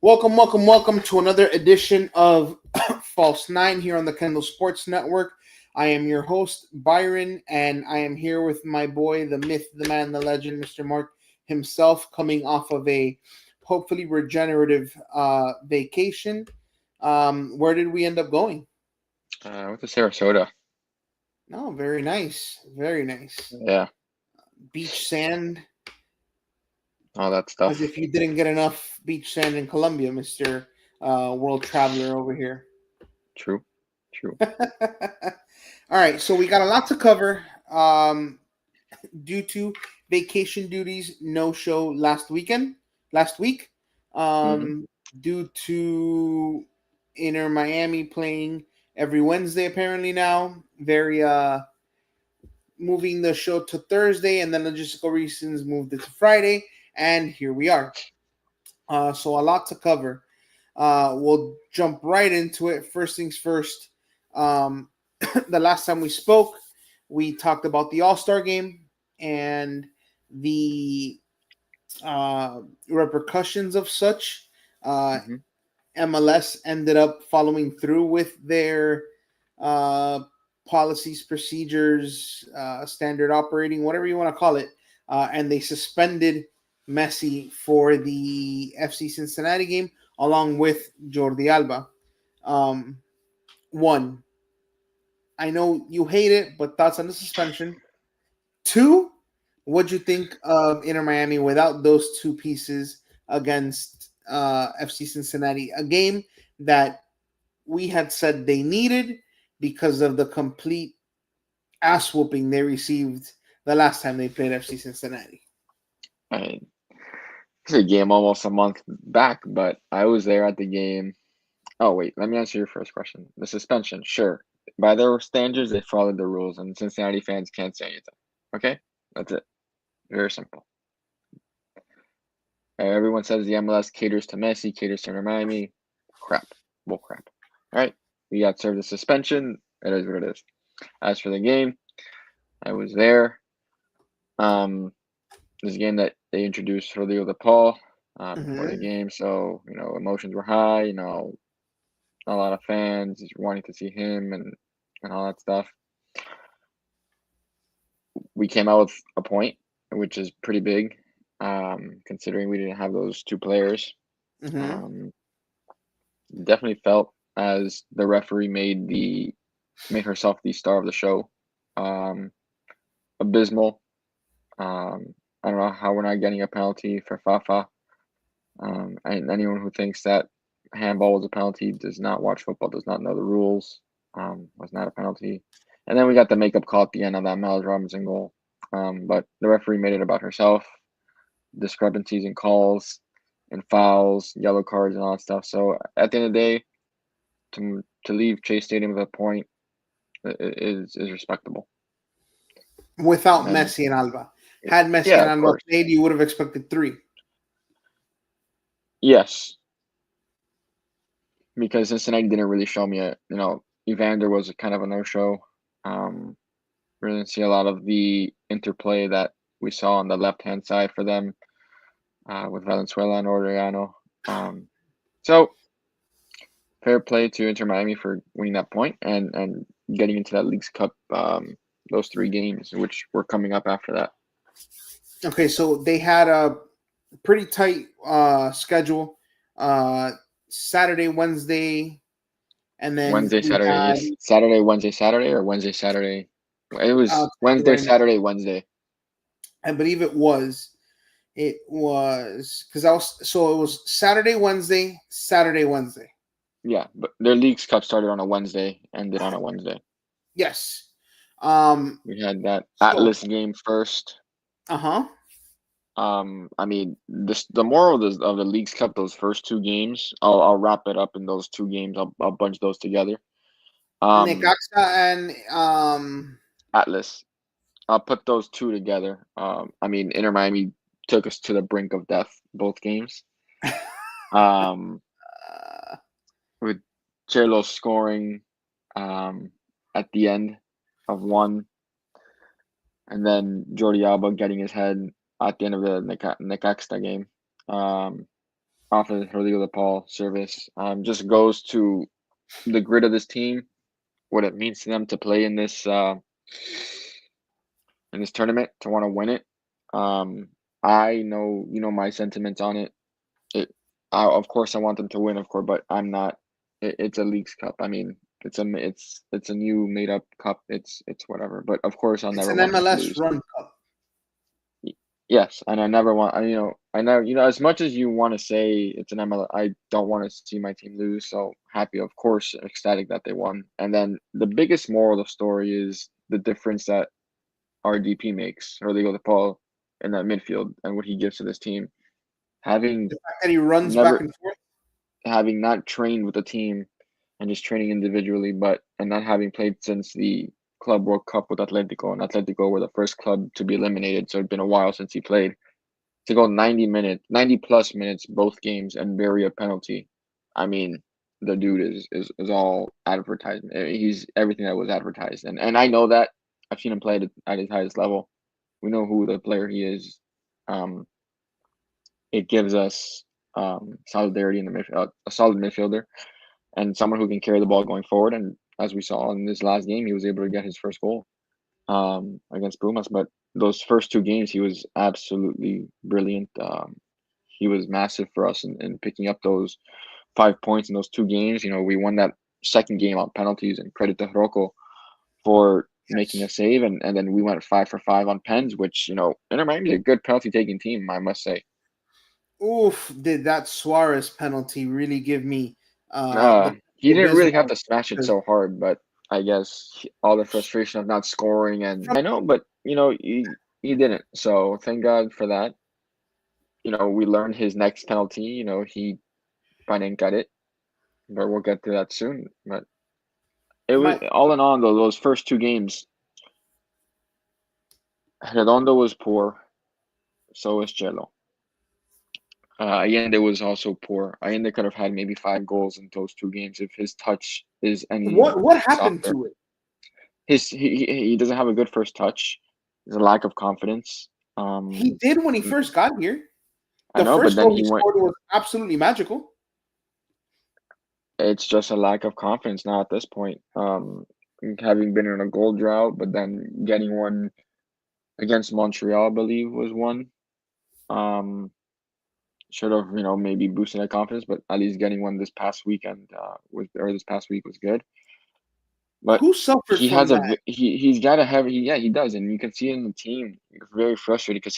Welcome to another edition of False Nine here on the Kendall Sports Network. I am your host, Byron, and I am here with my boy, the myth, the man, the legend, Mr. Mark himself, coming off of a hopefully regenerative vacation. Where did we end up going? I went to Sarasota. Oh, very nice. Very nice. Yeah, Beach sand, all that as stuff. if you didn't get enough beach sand in Colombia, Mr. World Traveler over here. True, true. All right, so we got a lot to cover. Due to vacation duties, no show last week. Hmm. Um, Due to Inter Miami playing every Wednesday, apparently now, very moving the show to Thursday, and then logistical reasons moved it to Friday, and here we are. So a lot to cover. We'll jump right into it. First things first. Um, the last time we spoke, we talked about the All Star game and the repercussions of such. Uh, Hmm. MLS ended up following through with their uh, policies, procedures, standard operating, whatever you want to call it, and they suspended Messi for the FC Cincinnati game along with Jordi Alba. Um, one, I know you hate it, but thoughts on the suspension. Two, what'd you think of Inter Miami without those two pieces against FC Cincinnati? A game that we had said they needed because of the complete ass whooping they received the last time they played FC Cincinnati. I It's a game almost a month back, but I was there at the game. Oh wait, let me answer your first question. The suspension, sure. By their standards, they followed the rules, and Cincinnati fans can't say anything. Okay, that's it. Very simple. Everyone says the MLS caters to Messi, caters to Miami. Crap, bull crap. All right, we got served a suspension. It is what it is. As for the game, I was there. Um, This game that they introduced Rodrigo de Paul before the Mm-hmm. game, so emotions were high. A lot of fans wanting to see him and all that stuff. We came out with a point, which is pretty big, considering we didn't have those two players. Mm-hmm. Um, Definitely felt as the referee made herself the star of the show. Um, Abysmal. I don't know how we're not getting a penalty for Fafa. And anyone who thinks that handball was a penalty does not watch football, does not know the rules. Was not a penalty. And then we got the makeup call at the end of that Miles Robinson goal. But the referee made it about herself, discrepancies in calls and fouls, yellow cards, and all that stuff. So at the end of the day, to leave Chase Stadium with a point is respectable. Without And Messi and Alba. Had Messi yeah, and of Alba course, played, you would have expected three. yes, because Cincinnati didn't really show me a Evander was kind of a no show. Um, We didn't see a lot of the interplay that we saw on the left hand side for them with Valenzuela and Orellano. Um, so fair play to Inter Miami for winning that point and getting into that Leagues Cup. Those three games, which were coming up after that. Okay, so they had a pretty tight schedule. Uh, Saturday, Wednesday, and then Wednesday, we Saturday, had. yes. Saturday, Wednesday, Saturday, or Wednesday, Saturday. It I'll was tell you Wednesday, right now. Saturday, Wednesday. I believe it was. It was because I was so it was Saturday, Wednesday, Saturday, Wednesday. Yeah, but their Leagues Cup started on a Wednesday, ended on a Wednesday. Yes. Um. We had that So. Atlas game first. Uh-huh. I mean, this the moral of the Leagues Cup. Those first two games, I'll wrap it up in those two games. I'll bunch those together. Um, Necaxa and Atlas. I'll put those two together. I mean, Inter Miami took us to the brink of death both games. Um, with Chelo scoring, um, at the end of one, and then Jordi Alba getting his head at the end of the Necaxa game. Um, off of Rodrigo de Paul service. Just goes to the grit of this team, what it means to them to play in this tournament, to want to win it. I know my sentiments on it. It, of course, I want them to win, of course, but I'm not. It's a Leagues Cup. I mean, it's a new made up cup. It's whatever. But of course, I'll It's never an want them to MLS lose. Run Cup. Yes, and I never want. I know. As much as you want to say it's an MLS, I don't want to see my team lose. So happy, of course, ecstatic that they won. And then the biggest moral of the story is the difference that our DP makes, Rodrigo de Paul, in that midfield and what he gives to this team. Having The fact that he runs back never and forth. having not trained with the team and just training individually, and not having played since the Club World Cup with Atletico, and Atletico were the first club to be eliminated, so it's been a while since he played. To go 90 plus minutes both games and bury a penalty, I mean, the dude is all advertisement. He's everything that was advertised, and I know that. I've seen him play at his highest level. We know who the player he is. Um, it gives us solidarity in the midfield, a solid midfielder, and someone who can carry the ball going forward. And as we saw in this last game, he was able to get his first goal against Pumas. But those first two games, he was absolutely brilliant. He was massive for us in picking up those 5 points in those two games. We won that second game on penalties, and credit to Rocco for making a save. And then we went 5 for 5 on pens, which, Inter Miami is a good penalty taking team, I must say. Oof! Did that Suarez penalty really give me He didn't really have abysmal? to smash it Because so hard, but I guess all the frustration of not scoring, and I know, but he didn't. So thank God for that. We learned his next penalty. He probably didn't get it, but we'll get to that soon. But it was my all in all, though, those first two games, Redondo was poor, so was Cello. Allende was also poor. Allende could have had maybe 5 goals in those two games if his touch is any what happened softer. to it? He doesn't have a good first touch. There's a lack of confidence. He did when he first got here. I The know, but first then goal he he went. scored was absolutely magical. It's just a lack of confidence now at this point. Having been in a goal drought, but then getting one against Montreal, I believe was one. Um, should have maybe boosted that confidence, but at least getting one this past weekend this past week was good. But Who suffered he from has that? he's got a heavy, yeah, he does, and you can see it in the team. He's very frustrated because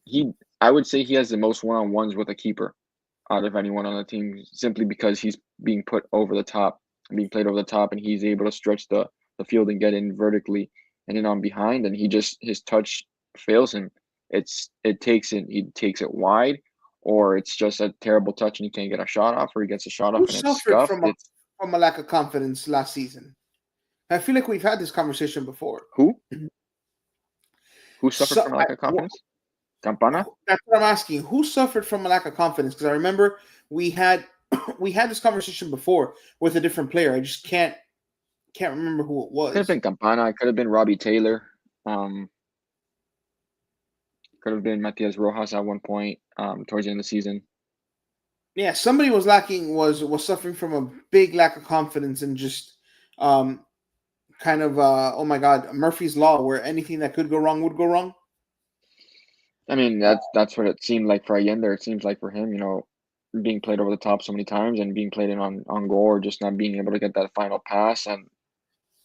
he I would say he has the most one-on-ones with a keeper out of anyone on the team, simply because he's being put over the top, being played over the top, and he's able to stretch the field and get in vertically and in on behind, and his touch fails him. He takes it wide, or it's just a terrible touch and he can't get a shot off, or he gets a shot Who off and it's suffered scuffed. It's from a lack of confidence last season? I feel like we've had this conversation before. who who suffered So from a lack of confidence? Campana? that's what I'm asking. Who suffered from a lack of confidence? Because I remember we had we had this conversation before with a different player. I just can't remember who it Could have was. been Campana. It could have been Robbie Taylor. Um, could have been Matias Rojas at one point towards the end of the season. Yeah, somebody was suffering from a big lack of confidence and just um kind of oh my god, Murphy's law where anything that could go wrong would go wrong. I mean, that's what it seemed like for Allende. It seems like for him, being played over the top so many times and being played in on goal, or just not being able to get that final pass, and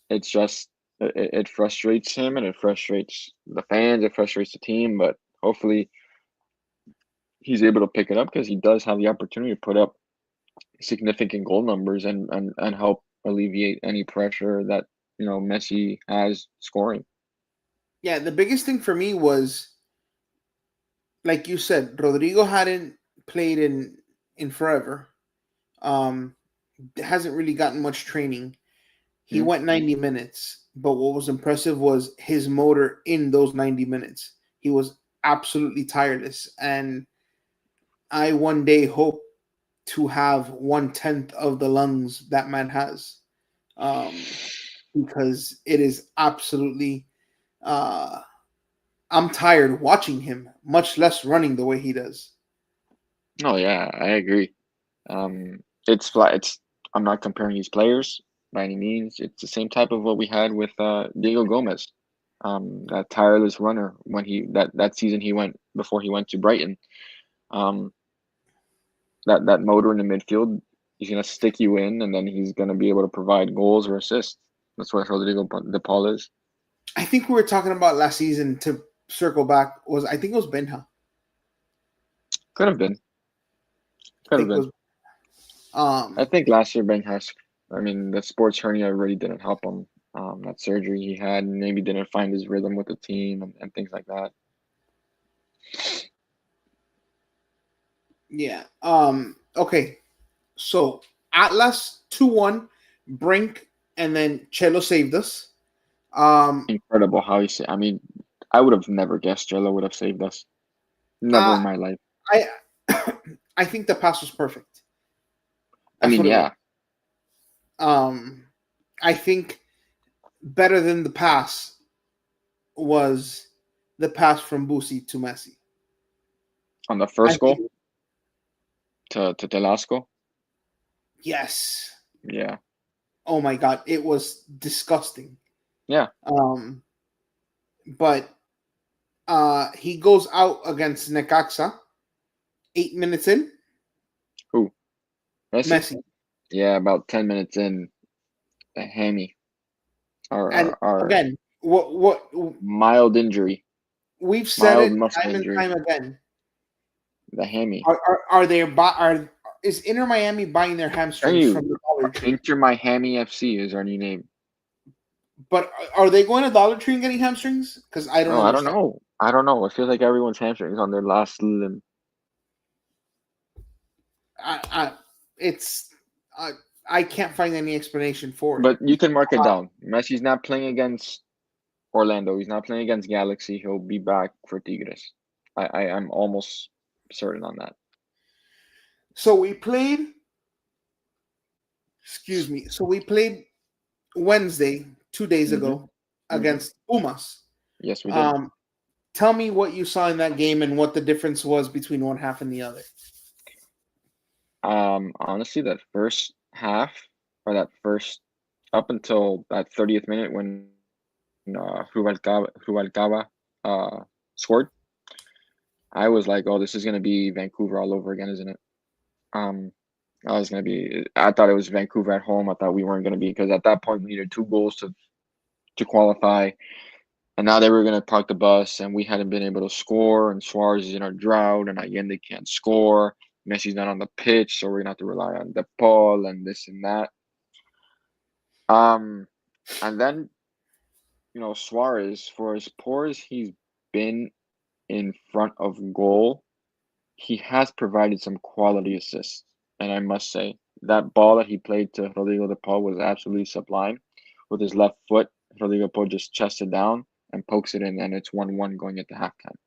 it's just it frustrates him, and it frustrates the fans, it frustrates the team. But hopefully, he's able to pick it up because he does have the opportunity to put up significant goal numbers and help alleviate any pressure that Messi has scoring. Yeah, the biggest thing for me was like you said, Rodrigo hadn't played in forever. Um, hasn't really gotten much training. He Hmm? went 90 minutes, but what was impressive was his motor in those 90 minutes. He was absolutely tireless, and I one day hope to have 1/10 of the lungs that man has, um, because it is absolutely. I'm tired watching him, much less running the way he does. Oh yeah, I agree. It's flat. It's I'm not comparing these players by any means. It's the same type of what we had with Diego Gomez, that tireless runner when that season he went before he went to Brighton. Um, that motor in the midfield, he's gonna stick you in, and then he's gonna be able to provide goals or assists. That's what Rodrigo De Paul is. I think we were talking about last season to circle back was I think it was Benha. Could have been. I Could have think it been. was I um think last year Ben has. I mean, the sports hernia really didn't help him. That surgery he had maybe didn't find his rhythm with the team and things like that. yeah. Okay. So Atlas 2-1, Brink, and then Chelo saved us. Um Incredible how he sa I mean, I would have never guessed Jello would have saved us. Never uh in my life. I I think the pass was perfect. I That's mean, what it was. yeah, Um I think better than the pass was the pass from Busi to Messi. on the I first think goal to Telasco. yes. Yeah, Oh my god, it was disgusting. yeah. Um but he goes out against Necaxa 8 minutes in. Who? Messi? Messi. Yeah, about 10 minutes in, a hammy And or again, what mild injury, we've said mild it muscle time and injury. time again. The hammy. Are they are is Inter Miami buying their Are hamstrings you from the Dollar Tree? Inter Miami FC is our new name. But are they going to Dollar Tree and getting hamstrings? Because I don't No, I don't understand. know. I don't know. It feels like everyone's hamstring is on their last limb. I it's I I can't find any explanation for it. But you can mark it down. Messi's not playing against Orlando. He's not playing against Galaxy. He'll be back for Tigres. I'm almost certain on that. So we played. Excuse me. So we played Wednesday, 2 days Hmm. ago, Hmm. against Pumas. Yes, we did. Um, Tell me what you saw in that game and what the difference was between one half and the other. Honestly, that first half or that first up until that 30th minute when Rubalcaba scored, I was like, "Oh, this is gonna be Vancouver all over again, isn't it?" Um, I thought it was Vancouver at home. I thought we weren't gonna be because at that point we needed 2 goals to qualify, and now they were gonna park the bus, and we hadn't been able to score, and Suarez is in a drought, and Allende can't score. Messi's not on the pitch, so we're gonna have to rely on De Paul and this and that. Um, and then Suarez, for as poor as he's been in front of goal, he has provided some quality assists. And I must say, that ball that he played to Rodrigo De Paul was absolutely sublime. With his left foot, Rodrigo De Paul just chests it down and pokes it in, and it's 1-1 going into halftime.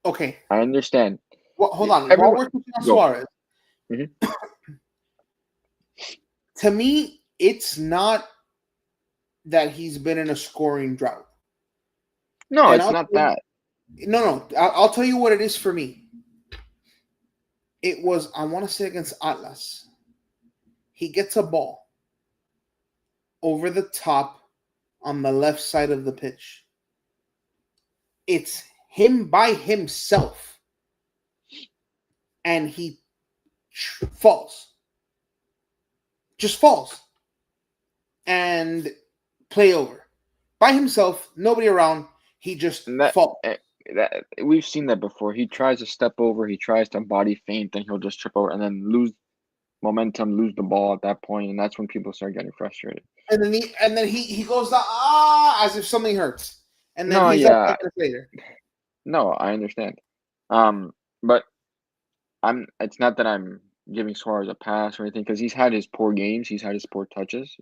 Okay. I understand. Well, hold on. While Everyone, we're talking on go. Suarez, Hmm. to me, it's not that he's been in a scoring drought. No, And it's not you, that. no, I'll tell you what it is for me. It was, I want to say against Atlas. He gets a ball over the top on the left side of the pitch. It's him by himself, and he falls, just falls, and play over by himself, nobody around. He just And that, falls. eh, that we've seen that before. He tries to step over, he tries to body feint, and he'll just trip over and then lose momentum, lose the ball at that point, and that's when people start getting frustrated. And then he goes as if something hurts, and then No, he's up yeah, 5 minutes later. no, I understand. But it's not that I'm giving Suarez a pass or anything because he's had his poor games, he's had his poor touches.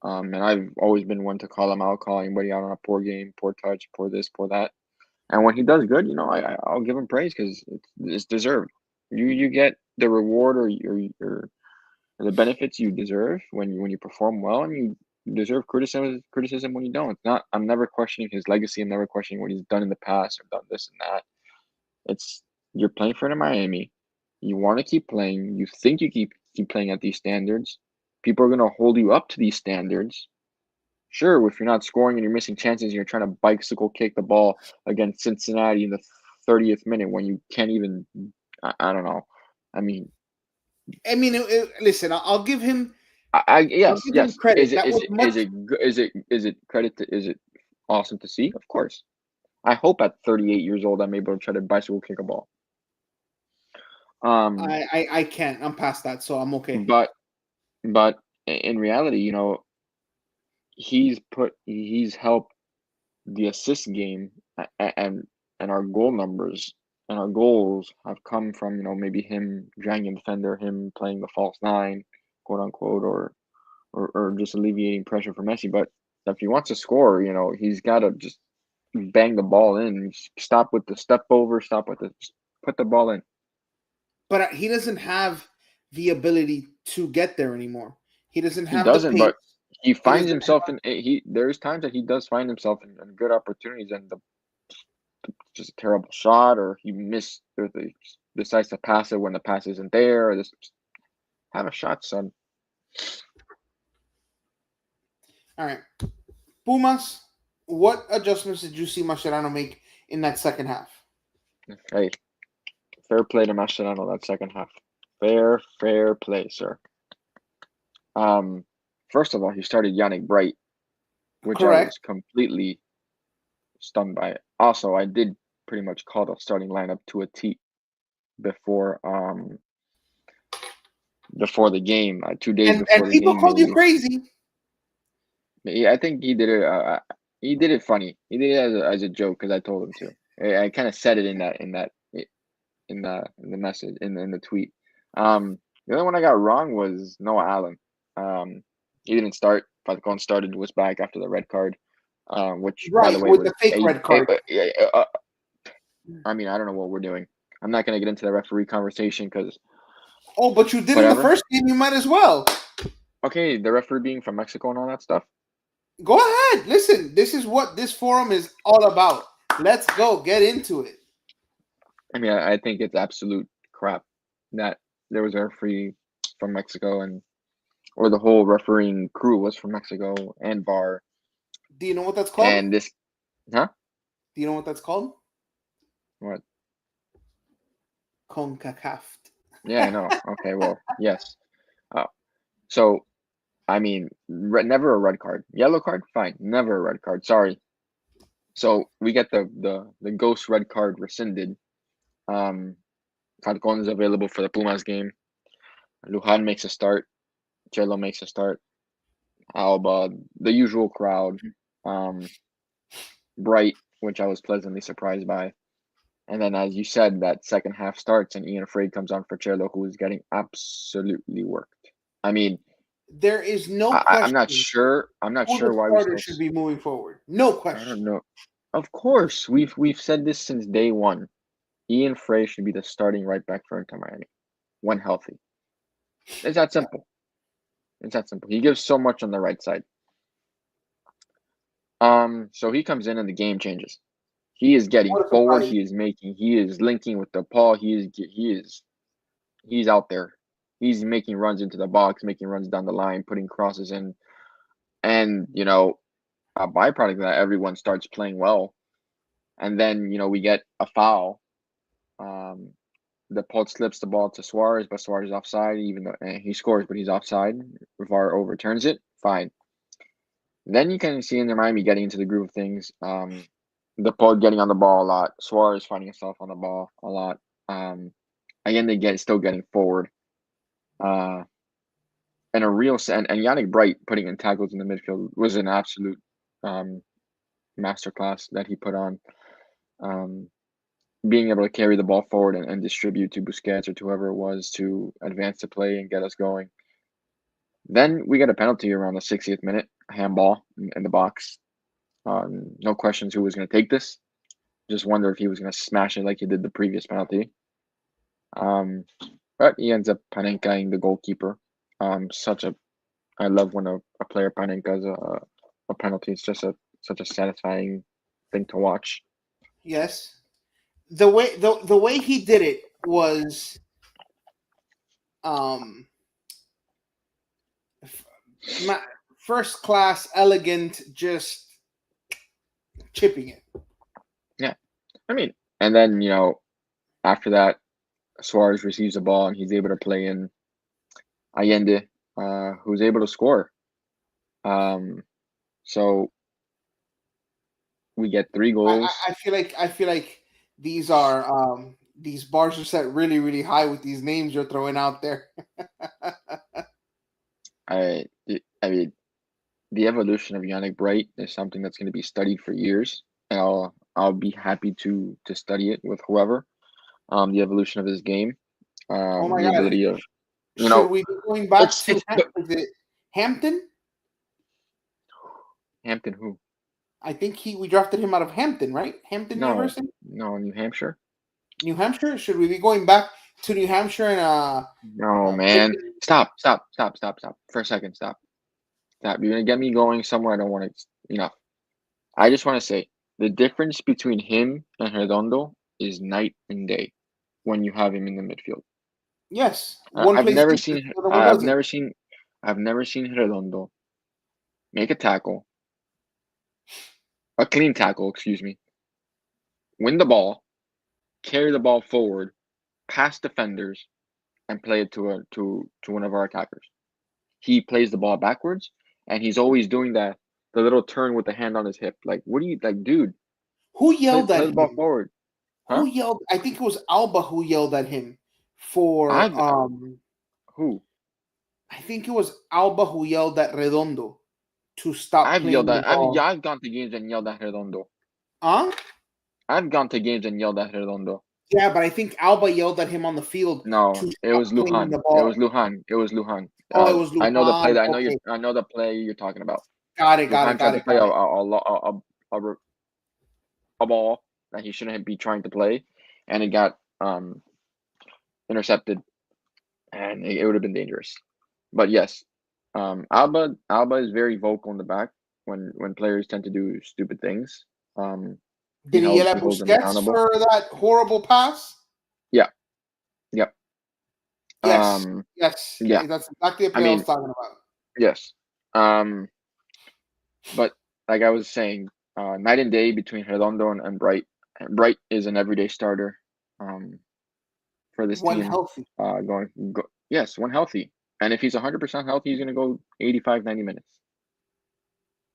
And I've always been one to call him out, call anybody out on a poor game, poor touch, poor this, poor that. And when he does good, I'll give him praise because it's deserved. You get the reward or the benefits you deserve when you perform well, and you deserve criticism when you don't. It's not. I'm never questioning his legacy. I'm never questioning what he's done in the past or done this and that. It's You're playing for Miami. You want to keep playing. You think you keep playing at these standards. People are going to hold you up to these standards. Sure, if you're not scoring and you're missing chances, and you're trying to bicycle kick the ball against Cincinnati in the 30th minute when you can't even. I don't know. I mean, listen, I'll give him. I'll yes, give him yes. credit. Is it That is was it much. is it is it credit to, is it awesome to see? Of course. I hope at 38 years old I'm able to try to bicycle kick a ball. Um, I can't. I'm past that, so I'm okay. but but in reality, he's helped the assist game, and our goal numbers and our goals have come from maybe him dragging a defender, him playing the false nine, quote unquote, or just alleviating pressure for Messi. But if he wants to score, he's got to just bang the ball in. Stop with the step over. Stop with the put the ball in. But he doesn't have the ability to get there anymore. He doesn't He have the doesn't, pace. but he He finds doesn't. himself in there's times that he does find himself in good opportunities, and just a terrible shot, or he missed, or he decides to pass it when the pass isn't there. Or just have a shot, son. All right, Pumas. What adjustments did you see Mascherano make in that second half? Hey, fair play to Mascherano that second half. Fair play, sir. Um, First of all, he started Yannick Bright, which I Correct. was completely stunned by it. Also, I did pretty much call the starting lineup to a T before before the game, 2 days And before the people game, called you maybe. crazy. Yeah, I think he did it. He did it funny. He did it as a joke because I told him to. I kind of said it in the message in the tweet. The only one I got wrong was Noah Allen. He didn't start. Falcon started, was back after the red card, which by the Right, way with was the fake red card. I mean, I don't know what we're doing. I'm not gonna get into the referee conversation because Oh, but you did in the whatever. first game. You might as well. Okay, the referee being from Mexico and all that stuff. Go ahead. Listen, this is what this forum is all about. Let's go. Get into it. I mean, I think it's absolute crap that there was a referee from Mexico, or the whole refereeing crew was from Mexico and VAR. Do you know what that's called? And this, huh? Do you know what that's called? What? CONCACAF. Yeah, I know. Okay, well, yes. Uh, so, I mean, never a red card. Yellow card, fine. Never a red card. Sorry. So we get the ghost red card rescinded. Falcon is available for the Pumas game. Lujan makes a start. Chelo makes a start. Alba, the usual crowd. Um, Bright, which I was pleasantly surprised by. And then, as you said, that second half starts and Ian Frey comes on for Chelo, who is getting absolutely worked. I mean, There is no I'm not question sure. I'm not who sure the why we starter still. should be moving forward. No I don't question. know. Of course, we've said this since day one. Ian Frey should be the starting right back for Inter Miami when healthy. It's that simple. It's that simple. He gives so much on the right side. So he comes in and the game changes. He is getting What a forward. surprise. He is linking with the Paul. He's out there. He's making runs into the box, making runs down the line, putting crosses in, and a byproduct of that, everyone starts playing well, and then we get a foul. The Paul slips the ball to Suarez, but Suarez is offside. Even though he scores, but he's offside. VAR overturns it. Fine. Then you can see in the Miami getting into the groove of things. The Paul getting on the ball a lot. Suarez finding himself on the ball a lot. Again, still getting forward. And a real and Yannick Bright putting in tackles in the midfield was an absolute masterclass that he put on. Being able to carry the ball forward and distribute to Busquets or to whoever it was to advance the play and get us going. Then we get a penalty around the 60th minute, a handball in the box. No questions who was going to take this. Just wonder if he was going to smash it like he did the previous penalty. But he ends up Panenkaing the goalkeeper. I love when a player Panenkas a penalty. It's just such a satisfying thing to watch. Yes. The way he did it was um, first class, elegant, just chipping it. Yeah, I mean, and then after that, Suarez receives the ball and he's able to play in Allende, who's able to score. So we get 3 goals. I feel like these are these bars are set really really high with these names you're throwing out there. I mean, the evolution of Yannick Bright is something that's going to be studied for years, and I'll be happy to study it with whoever. The evolution of his game, Oh my the god! ability of Should we be going back to it's the Is it Hampton? Hampton who? I think we drafted him out of Hampton, right? Hampton No, University, no, New Hampshire. New Hampshire. Should we be going back to New Hampshire and No, man. making Stop, stop, stop, stop, stop. For a second, stop. Stop. You're gonna get me going somewhere I don't want to. Enough. I just want to say the difference between him and Redondo is night and day when you have him in the midfield. yes, I- one I've plays never defense, seen the other one I've doesn't. never seen I've never seen Redondo make a clean tackle, excuse me, win the ball, carry the ball forward, past defenders, and play it to one of our attackers. He plays the ball backwards, and he's always doing the little turn with the hand on his hip. Like, what do you like, dude? Who Play yelled play at the ball him? forward, Who huh? yelled? I think it was Alba who yelled at him I've for. who I think it was Alba who yelled at Redondo to stop I've yelled playing the at. ball. I've gone to games and yelled at Redondo. Huh? I've gone to games and yelled at Redondo. Yeah, but I think Alba yelled at him on the field No, to it was stop playing Lujan. the It ball. was Lujan. It was Lujan. Oh, it was I know the play Lujan. that Okay, I know the play you're talking about. got it, got it, Lujan got tried to it, play got it. a ball that he shouldn't be trying to play, and it got intercepted, and it would have been dangerous. But yes, Alba is very vocal in the back when players tend to do stupid things. Um, Did he yell he at holds them Busquets accountable. for that horrible pass? Yeah, yep. Yes, Um, yes, yeah. that's exactly the I play I was mean, talking about. yes. But like I was saying, night and day between Redondo and Bright. Bright is an everyday starter um, for this When team. healthy. Yes, when healthy. And if he's 100% healthy, he's going to go 85, 90 minutes.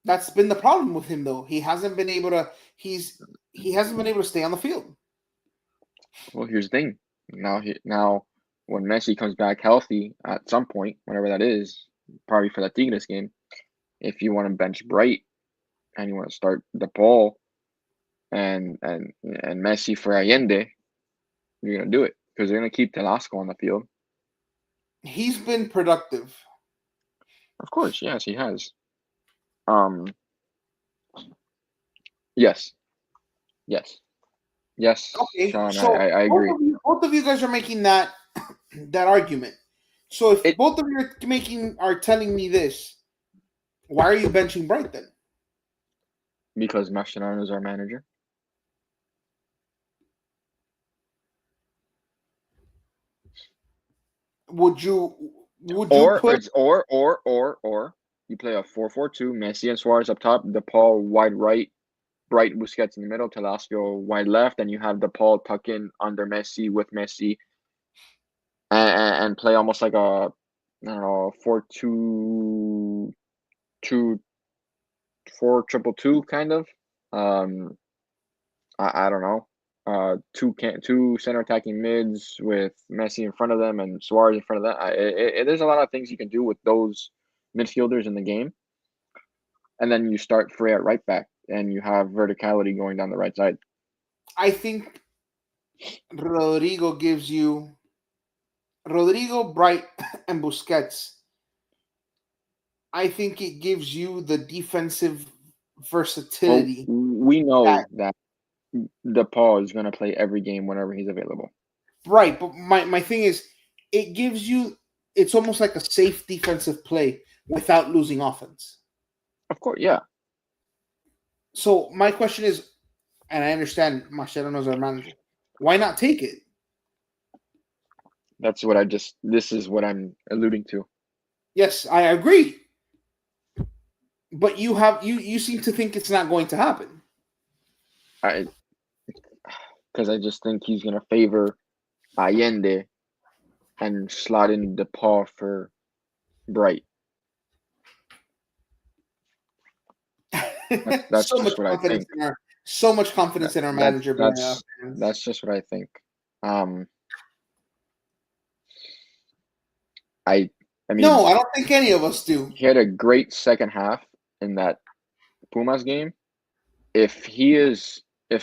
That's been the problem with him, though. He hasn't been able to. He hasn't been able to stay on the field. Well, here's the thing. Now, when Messi comes back healthy at some point, whenever that is, probably for that Tigres game, if you want to bench Bright and you want to start the Paul and Messi for Allende, you're gonna do it because they're gonna keep Telasco on the field. He's been productive. Of course, yes, he has. Um, yes, yes, yes, Okay, Sean, so I agree. both of you guys are making that argument. So if It both of you are telling me this, why are you benching Bright then? because Mascherano is our manager. Would you Or put it's or you play a 4-4-2, Messi and Suarez up top, DePaul wide right, Bright Busquets in the middle, Telasco wide left, and you have DePaul tuck in under Messi with Messi and play almost like a I don't know 4-2-2 4-2-2 kind of. Um, I don't know. Two center attacking mids with Messi in front of them and Suarez in front of them. There's a lot of things you can do with those midfielders in the game, and then you start Frey at right back, and you have verticality going down the right side. I think Rodrigo gives you Rodrigo, Bright, and Busquets. I think it gives you the defensive Well, versatility we that know that DePaul is going to play every game whenever he's available. right, but my thing is it gives you it's almost like a safe defensive play without losing offense. Of course, yeah. So my question is, and I understand Mascherano's our manager, why not take it? This is what I'm alluding to. Yes, I agree. But you seem to think it's not going to happen. Because I just think he's gonna favor Allende and slot in DePaul for Bright. That's So much just what I confidence think. in our That manager by fans. that's just what I think. Um, I I No, mean, I don't think any of us do. he had a great second half in that Pumas game. If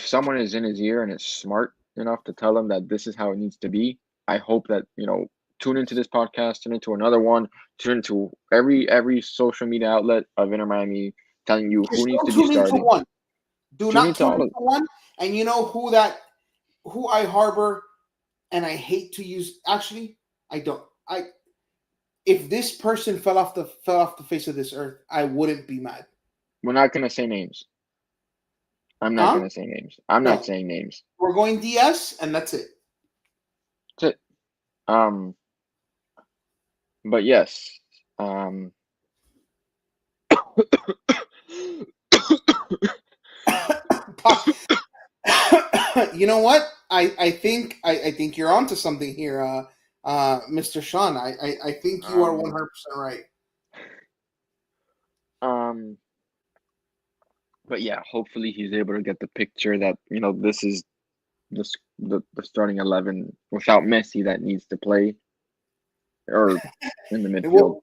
someone is in his ear and is smart enough to tell him that this is how it needs to be, I hope that tune into this podcast, tune into another one, tune into every social media outlet of Inter Miami telling you who Just needs don't to be tune into starting. one. Do Tune not into tune all into of one. And you know who I harbor, and I hate to use. Actually, I don't. If this person fell off the face of this earth, I wouldn't be mad. We're not gonna say names. I'm not Huh? gonna say names. I'm not No. saying names. We're going DS, and that's it. That's it. Um, but yes. Um, You know what? I think you're onto something here, Mr. Sean. I think you are um, 100% right. um, but yeah, hopefully he's able to get the picture that this is the starting 11 without Messi that needs to play or in the midfield. Well,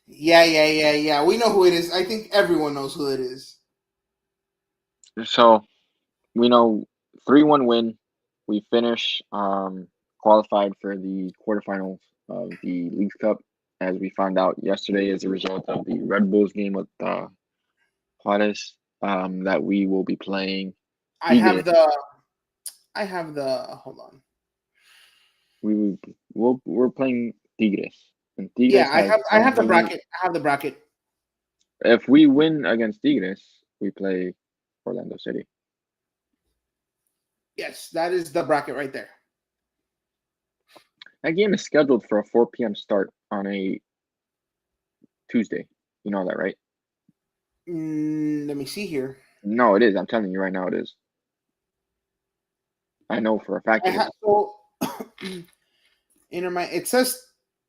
yeah. We know who it is. I think everyone knows who it is. So we know 3-1 win. We finish qualified for the quarterfinals of the League Cup, as we found out yesterday as a result of the Red Bulls game with Juarez. That we will be playing I have Tigres. the. I have the. Hold on. We're playing Tigres, and Yeah, Tigres has I a have the really. bracket. I have the bracket. If we win against Tigres, we play Orlando City. Yes, that is the bracket right there. That game is scheduled for a 4 p.m. start on a Tuesday. You know that, right? Let me see here. No, it is. I'm telling you right now, it is. I know for a fact I it have is. so It says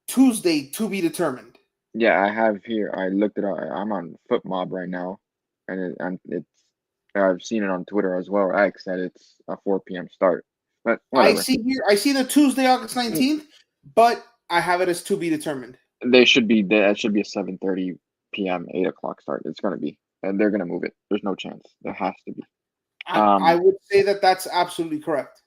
Tuesday to be determined. Yeah, I have here. I looked it up. I'm on FootMob right now, and it's. I've seen it on Twitter as well. X that it's a 4 p.m. start, but I whatever. see here. I see the Tuesday, August 19th, but I have it as to be determined. They should be. That should be a 7:30 p.m. 8 o'clock start. It's gonna be, and they're gonna move it. There's no chance. There has to be. I would say that that's absolutely correct.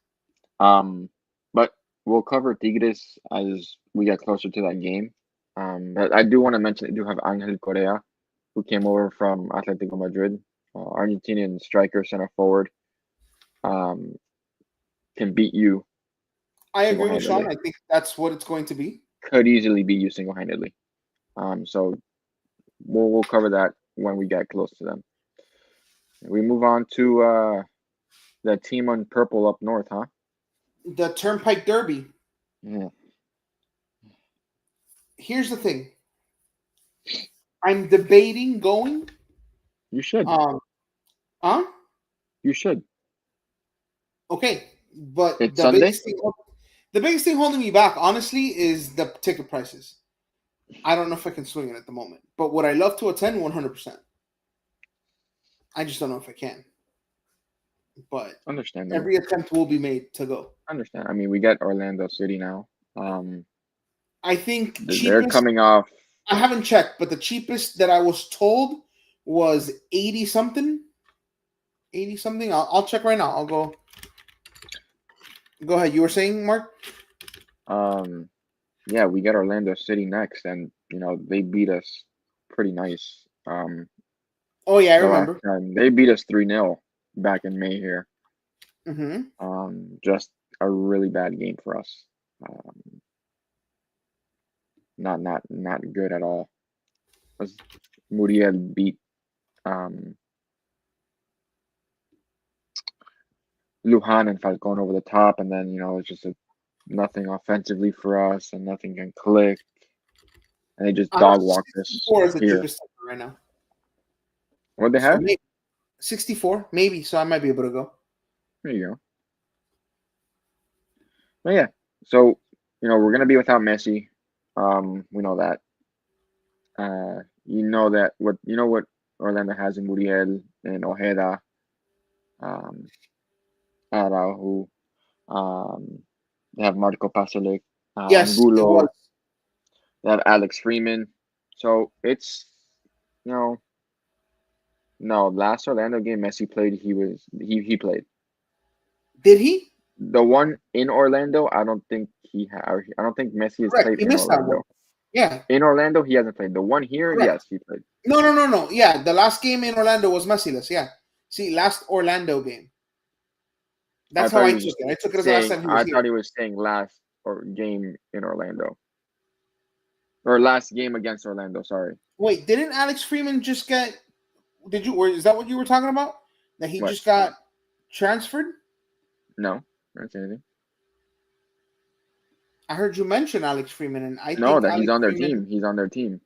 But we'll cover Tigres as we get closer to that game. But I do want to mention I do have Angel Correa, who came over from Atletico Madrid, Argentinian striker, center forward. Um, can beat you I single agree with Sean. handedly. I think that's what it's going to be. Could easily beat you single handedly. So we'll cover that when we get close to them. We move on to the team on purple up north, huh? The Turnpike Derby. Yeah. Here's the thing. I'm debating going. You should. Um, huh? You should. Okay, but It's Sunday. the biggest thing holding me back, honestly, is the ticket prices. I don't know if I can swing it at the moment, but would I love to attend? 100%. I just don't know if I can. But Understandable. every attempt will be made to go. Understand. I mean, we got Orlando City now. I think They're cheapest. coming off. I haven't checked, but the cheapest that I was told was 80 something. 80 something. I'll check right now. I'll go. Go ahead. You were saying, Mark? Yeah, we got Orlando City next, and they beat us pretty nice. Oh yeah, I The last remember. time they beat us 3-0 back in May here. Mm-hmm. Just a really bad game for us. Not good at all. Was Muriel beat um Lujan and Falcon over the top, and then it's just nothing offensively for us, and nothing can click, and they just I have dog walked us 64 as the here. cheapest right now. What they So have? maybe 64, maybe. So I might be able to go. There you go. But yeah, so we're gonna be without Messi. We know that. You know what Orlando has in Muriel and Ojeda, um, Araujo. Um, they have Marco Pasalic, Yes, it was. Angulo. They have Alex Freeman. So it's you know no last Orlando game Messi played. He played Did he? the one in Orlando. I don't think Messi has Correct. played He in missed that one. Orlando. Yeah, In Orlando, he hasn't played. The one here, correct. yes, he played. No, no, no, no. Yeah, the last game in Orlando was Messiless. Yeah. See, last Orlando game. I That's how thought he I was took just it. I took it as the last saying. time he was I here. thought he was saying last or game in Orlando or last game against Orlando. Sorry. Wait, didn't Alex Freeman just get? Did you? Or is that what you were talking about? That he What? just got transferred? No, that's anything. I heard you mention Alex Freeman, and I No, think that he's Alex on their Freeman. team. He's on their team.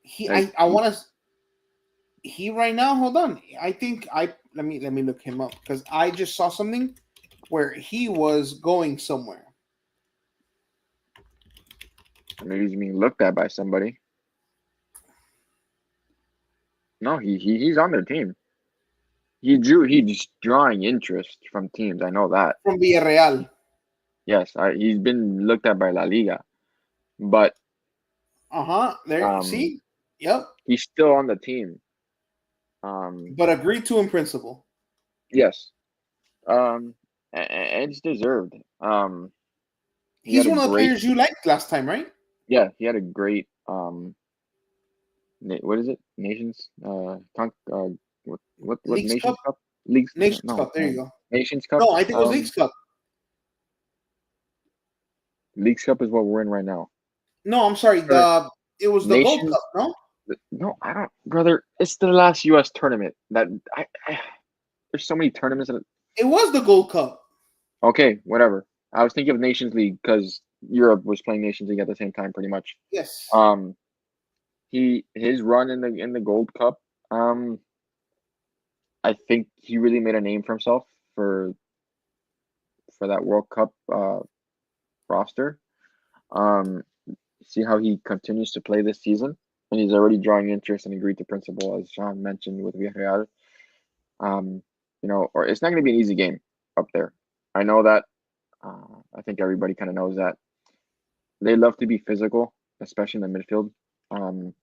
He, Like I want to. He right now. Hold on. I think I let me look him up because I just saw something where he was going somewhere. maybe he's being looked at by somebody. No, he's on their team. He's drawing interest from teams. I know that. From Villarreal. Yes, he's been looked at by La Liga, but There. um, See. Yep. he's still on the team. Um, But agreed to in principle. yes. And it's deserved. He He's had a one of the great, players you liked last time, right? yeah, he had a great, what is it? Nations, what Leagues Cup. Nations Cup? Leagues? Nations No, Cup. There you go. Nations Cup. No, I think it was Leagues Cup. Leagues Cup is what we're in right now. No, I'm sorry. Or It was the Gold Cup. Nations? No, No, I don't, brother. It's the last U.S. tournament. There's so many tournaments. it was the Gold Cup. Okay, whatever. I was thinking of Nations League because Europe was playing Nations League at the same time, pretty much. Yes. His run in the Gold Cup. I think he really made a name for himself for that World Cup roster. Um, See how he continues to play this season, and he's already drawing interest and agreed to principle, as Sean mentioned with Villarreal. Or it's not going to be an easy game up there. I know that. I think everybody kind of knows that. They love to be physical, especially in the midfield. Um,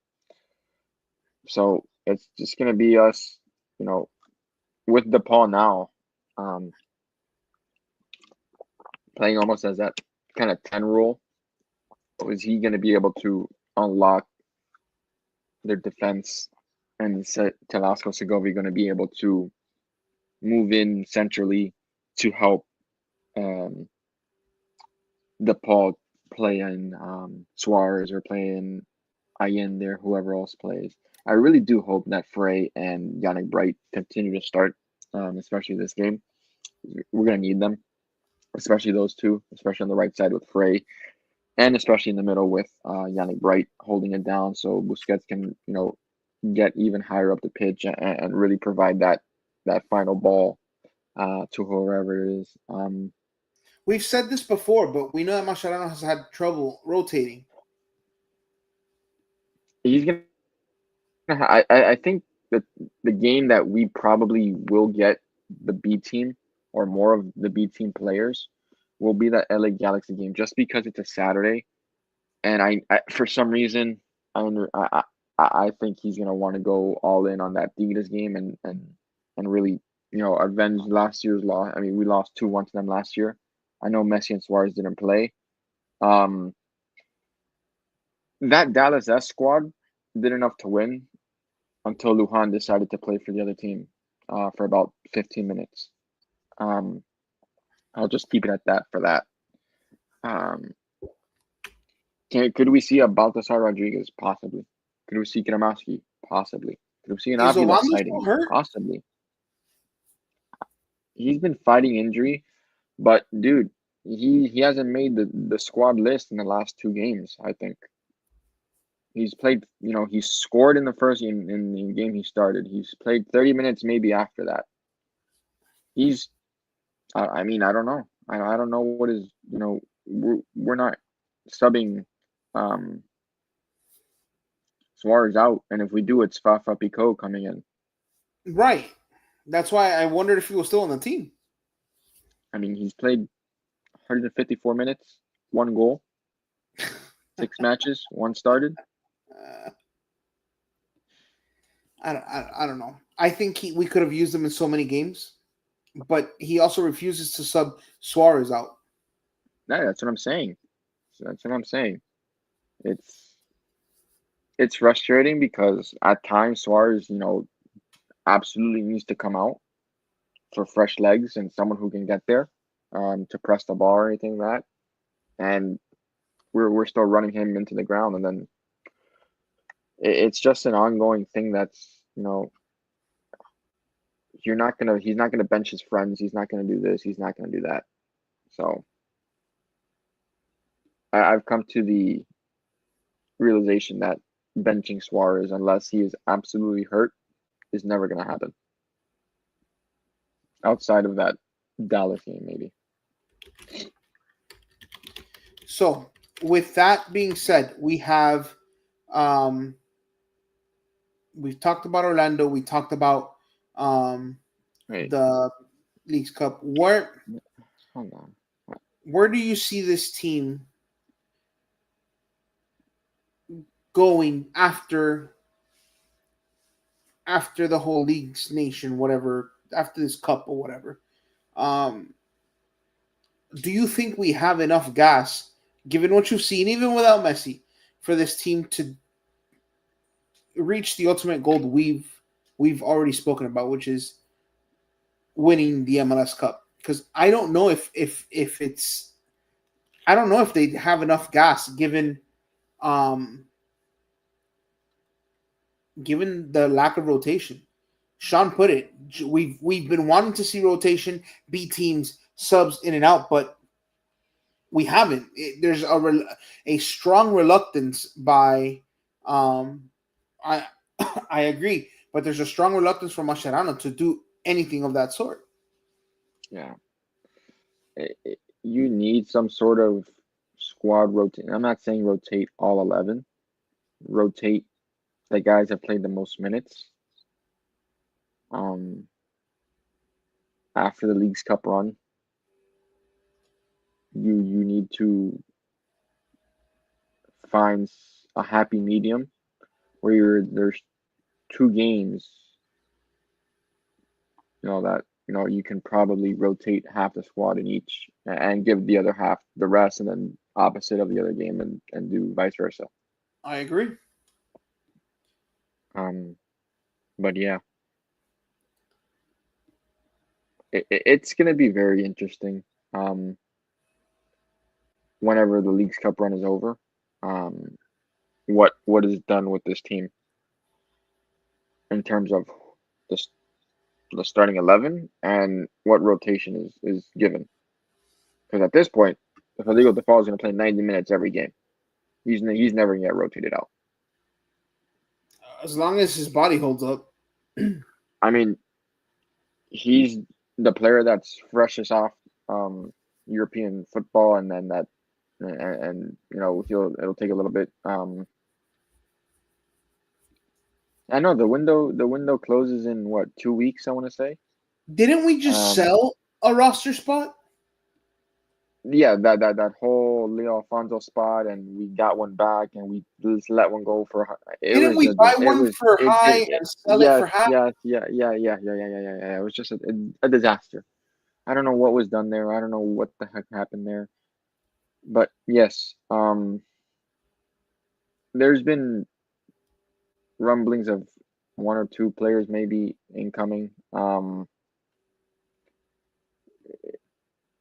so it's just going to be us, with DePaul now, um, playing almost as that kind of 10 role. Is he going to be able to unlock their defense, and is Telasco Segovia going to be able to move in centrally to help DePaul play in Suarez or play in Allende or whoever else plays? I really do hope that Frey and Yannick Bright continue to start, especially this game. We're going to need them, especially those two, especially on the right side with Frey, and especially in the middle with Yannick Bright holding it down so Busquets can, get even higher up the pitch and really provide that final ball to whoever it is. We've said this before, but we know that Mascherano has had trouble rotating. He's gonna. I think that the game that we probably will get the B team or more of the B team players will be that LA Galaxy game, just because it's a Saturday, and I for some reason I think he's gonna want to go all in on that Tigres game and really avenge last year's loss. I mean, we lost 2-1 to them last year. I know Messi and Suarez didn't play. Um, that Dallas S squad did enough to win until Lujan decided to play for the other team for about 15 minutes. Um, I'll just keep it at that for that. Um, could we see a Baltasar Rodriguez? Possibly. Could we see Kramaski? Possibly. Could we see an Is Avila Ovando still sighting? hurt? Possibly. he's been fighting injury, but dude, he hasn't made the squad list in the last 2 games. I think he's played. He scored in the first game in the game he started. He's played 30 minutes maybe after that. He's. I mean, I don't know. I don't know what is. We're not subbing Suarez out, and if we do, it's Fafa Pico coming in. Right. That's why I wondered if he was still on the team. I mean, he's played 154 minutes, 1 goal, 6 matches, 1 started. I don't know. I think we could have used him in so many games, but he also refuses to sub Suarez out. Yeah, that's what I'm saying. That's what I'm saying. It's frustrating because at times Suarez, absolutely needs to come out for fresh legs and someone who can get there, to press the ball or anything like that. And we're still running him into the ground, and then it's just an ongoing thing that's, he's not gonna bench his friends, he's not gonna do this, he's not gonna do that. So I've come to the realization that benching Suarez unless he is absolutely hurt is never gonna happen. Outside of that Dallas game, maybe. So, with that being said, we've talked about Orlando. We talked about Wait, the Leagues Cup. hold on. Where do you see this team going after the whole Leagues Nation, whatever, after this cup or whatever? Do you think we have enough gas, given what you've seen, even without Messi, for this team to reach the ultimate goal we've already spoken about, which is winning the MLS Cup? Because I don't know if it's I don't know if they have enough gas um given the lack of rotation. Sean put it. We've been wanting to see rotation, B teams, subs in and out, but we haven't. There's a strong reluctance by I I agree, but there's a strong reluctance from Mascherano to do anything of that sort. Yeah. You need some sort of squad rotate. I'm not saying rotate all 11. Rotate the guys that played the most minutes. After the Leagues Cup run, you need to find a happy medium where there's 2 games, that you can probably rotate half the squad in each and give the other half the rest, and then opposite of the other game, and do vice versa. I agree. But yeah, it's gonna be very interesting. Whenever the Leagues Cup run is over, what is done with this team in terms of the the starting 11 and what rotation is given. Because at this point, if Rodrigo Default is going to play 90 minutes every game, he's never going to get rotated out. As long as his body holds up. I mean, he's the player that's freshest off European football, and then that, and it'll take a little bit. I know the window closes in what, 2 weeks, I want to say. Didn't we just sell a roster spot? Yeah, that whole Leo Alfonso spot, and we got one back, and we just let one go for. Didn't we buy one for high and sell it for half? Yeah. It was just a disaster. I don't know what was done there. I don't know what the heck happened there. But yes, there's been rumblings of 1 or 2 players maybe incoming.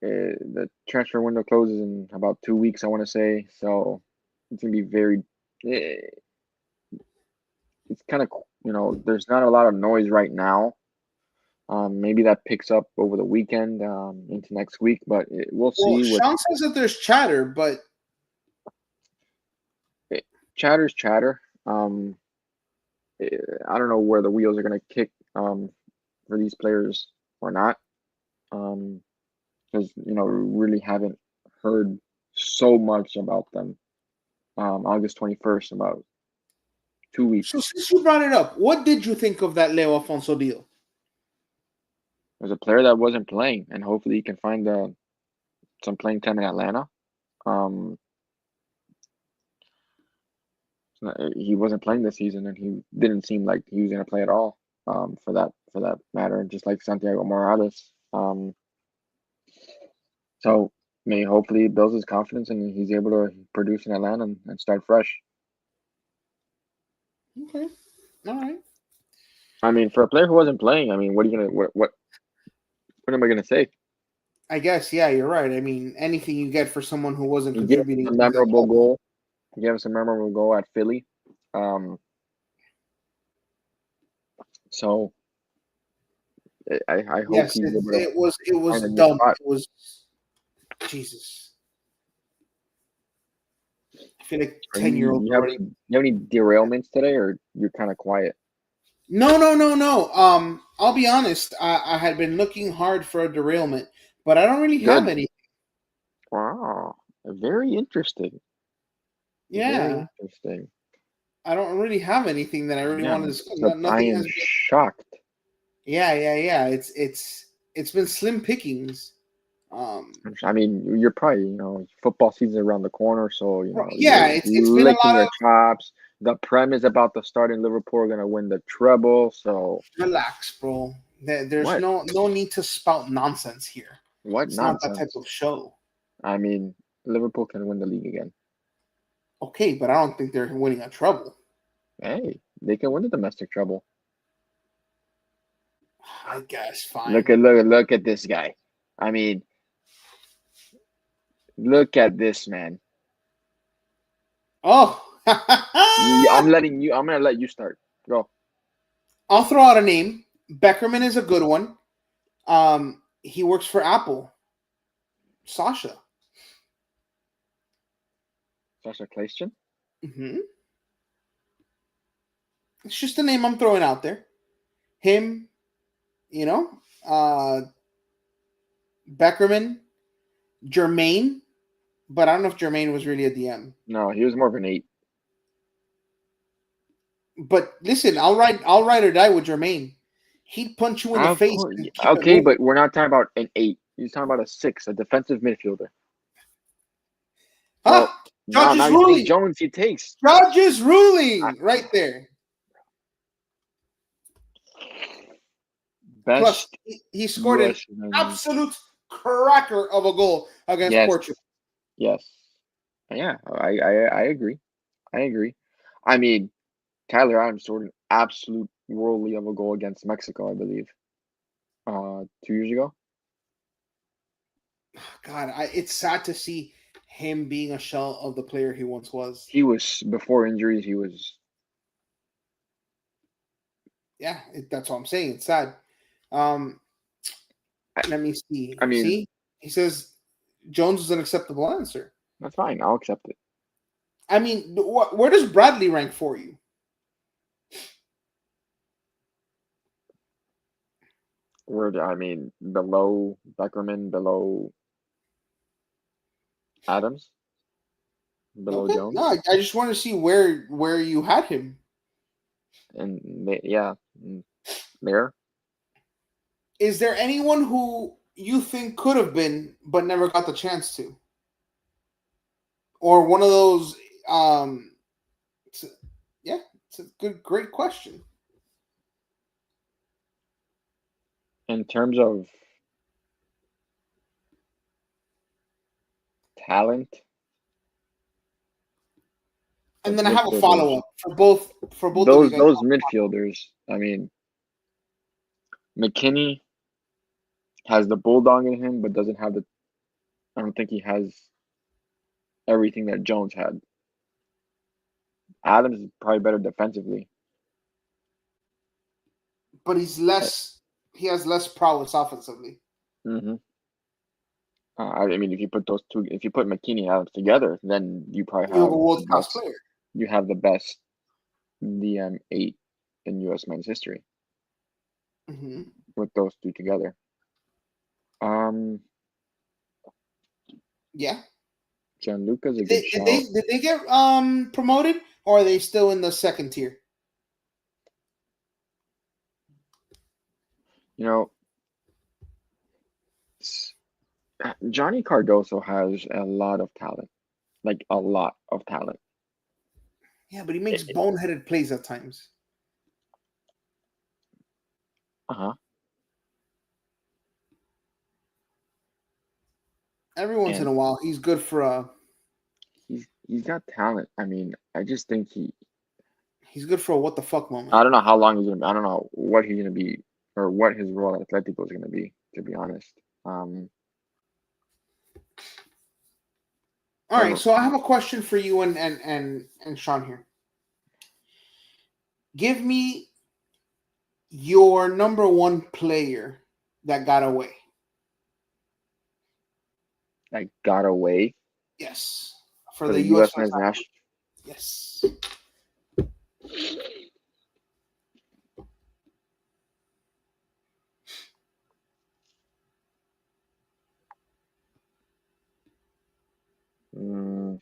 The transfer window closes in about 2 weeks, I want to say. So it's gonna be very. It's kind of, there's not a lot of noise right now, Maybe that picks up over the weekend into next week, but we'll Well, see. With Sean says that there's chatter, but chatter's chatter. I don't know where the wheels are going to kick for these players or not, because we really haven't heard so much about them. August 21st, about 2 so weeks. since you brought it up, what did you think of that Leo Alfonso deal? There's a player that wasn't playing, and hopefully he can find some playing time in Atlanta. He wasn't playing this season, and he didn't seem like he was going to play at all. For that matter, just like Santiago Morales. So hopefully it builds his confidence and he's able to produce in Atlanta and start fresh. Okay, all right. I mean, for a player who wasn't playing, I mean, what are you gonna what am I gonna say? I guess, yeah, you're right. I mean, anything you get for someone who wasn't He gave us contributing. a memorable goal. He gave us a memorable goal at Philly. So I hope Yes, he's able to it was find a new dumb. spot. It was Jesus. I feel like 10-year-old already. You have any derailments today, or you're kind of quiet? No. I'll be honest. I had been looking hard for a derailment, but I don't really have Good. any. Wow. Very interesting. Very Yeah, interesting. I don't really have anything that I really Yeah, want to discuss. so I Nothing am has been. shocked. Yeah. It's been slim pickings. I mean, you're probably, football season around the corner, so, Yeah, you're it's been a licking lot your of chops. The Prem is about to start, and Liverpool are going to win the treble. So, relax, bro. There's what? no need to spout nonsense here. What It's not that type nonsense? of show. I mean, Liverpool can win the league again. Okay, but I don't think they're winning a treble. Hey, they can win the domestic treble. I guess Look fine. at look at this guy. I mean, look at this man. Oh, I'm gonna let you start. Go. I'll throw out a name. Beckerman is a good one. He works for Apple. Sasha. Sasha Claestion. Mm-hmm. It's just a name I'm throwing out there. Him, you know, Beckerman, Jermaine, but I don't know if Jermaine was really a DM. No, he was more of an 8. But listen, I'll ride or die with Jermaine. He'd punch you in the Of face course. and keep it Okay, moving. but we're not talking about an 8. He's talking about a 6, a defensive midfielder. Huh? So now, Judge is now you're saying ruling. Jones he takes. Judge is I- ruling right there. Plus, Best he scored an U.S. men's. absolute cracker of a goal against Yes, Portugal. yes, yeah. I agree. I agree. I mean, Tyler Adams scored an absolute worldly of a goal against Mexico, I believe. 2 years ago. God, it's sad to see him being a shell of the player he once was. He was before injuries. He was. Yeah, that's what I'm saying. It's sad. Um, let me see. I mean, See, he says Jones is an acceptable answer. that's fine. I'll accept it. I mean, where does Bradley rank for you? I mean, below Beckerman, below Adams, below Okay, Jones, no, I just want to see where you had him. and yeah, there. Is there anyone who you think could have been but never got the chance to, or one of those? It's yeah, it's a great question. In terms of talent, And of then I have a midfielders, follow up for both of you those guys. those midfielders. I mean, McKinney has the bulldog in him, but doesn't have the. I don't think he has everything that Jones had. Adams is probably better defensively. But he's Uh, less. he has less prowess offensively. Mm-hmm. I mean, if you put McKinney and Adams together, then you probably You have have a the world class best. player. You have the best DM8 in U.S. men's history Hmm. with those two together. Um, Yeah. Gianluca's a Did good they, did they shout. did they get promoted, or are they still in the second tier? You know, Johnny Cardoso has a lot of talent, like a lot of talent. Yeah, but he makes boneheaded plays at times. Uh-huh. Every once in And a while, he's good for a. he's got talent. I mean, I just think He's good for a what the fuck moment. I don't know how long he's gonna be. I don't know what he's gonna be or what his role at Atletico is gonna be, to be honest. All right, so I have a question for you and Sean here. Give me your number one player that got away. Like got away Yes, for for the the U.S. U.S. men's men's national. national. Yes. Mm,